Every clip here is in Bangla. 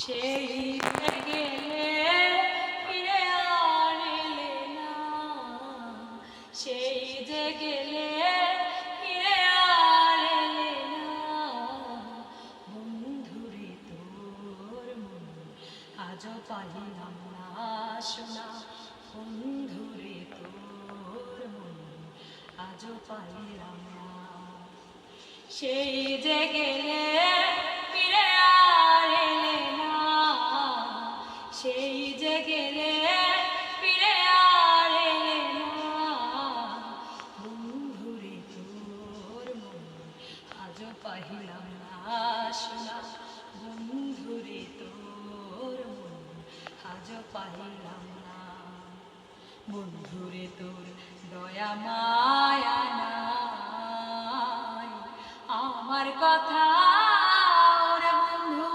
সেই গেলে ফিরে আর এলে না, সেই যে গেলে ফিরে আর এলে না। বন্ধুরে তোর মন আজও পাইলাম না শোনা, বন্ধুরে তোর মন আজও পাইলাম না। সেই যে গেলে ফিরে আর এলে না, সেই যে গেলে ফিরে আর এলে না। বন্ধুরে তোর মন আজও পাইলাম না শোনা, বন্ধুরে তোর মন আজও পাইলাম না। বন্ধুরে তোর দয়া মায়া নাই, আমার কথা ওরে বন্ধু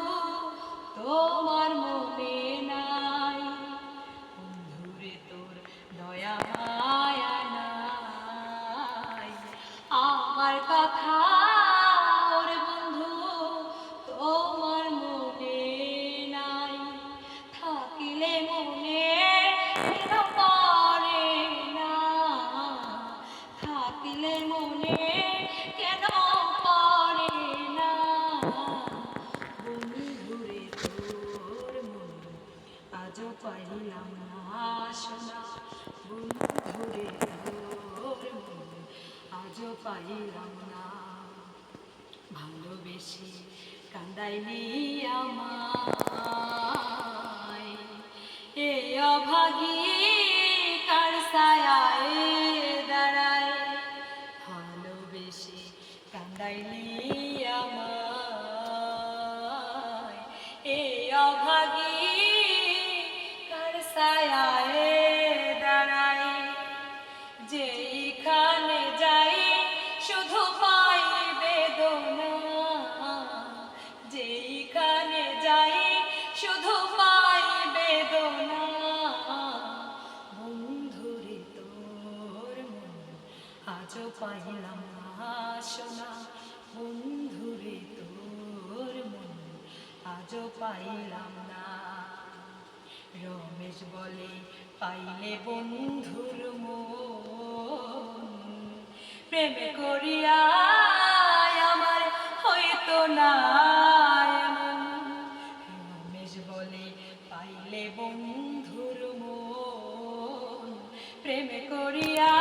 তোমার মনে নাই। বন্ধুরে তোর দয়া মায়া নাই, আমার কথা ওরে বন্ধু তোমার মনে নাই। থাকিলে মনে কেন পড়ে না, থাকিলে মনে কেন পড়ে না। বন্ধুরে তোর মন আজও পাইলাম না শোনা, বন্ধুরে তোর মন আজও পাইলাম না। ভালোবেসে কান্দাইলি আমায়, এ অভাগী কার ছায়ায় দাঁড়ায়। ভালোবেসে কান্দাইলি আমায়, এ অভাগী কার ছায়ায় দাঁড়ায়। যেইখানে যাই শুধু পাই বেদনা, যেইখানে যাই শুধু পাই বেদনা। বন্ধুরে তোর মন আজও পাইলাম না শোনা, বন্ধুরে তোর মন আজও পাইলাম না। রমেশ বলে পাইলে বন্ধুর মন, প্রেমে করিয়া আমার হইতো না এমন। রমেশ বলে পাইলে বন্ধুর মন, প্রেমে করিয়া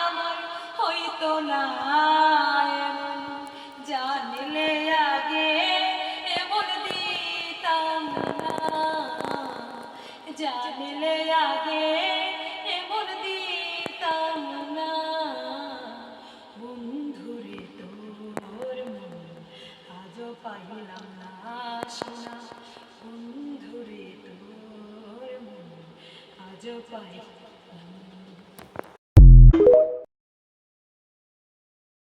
আমার হইতো না এমন। জানলে আগে এমন দিতাম না, জানলে আগে এমন দিতাম না। বন্ধুরে তোর মন আজও পাইলাম না শোনা, বন্ধুরে তোর মন আজও পাইলাম না।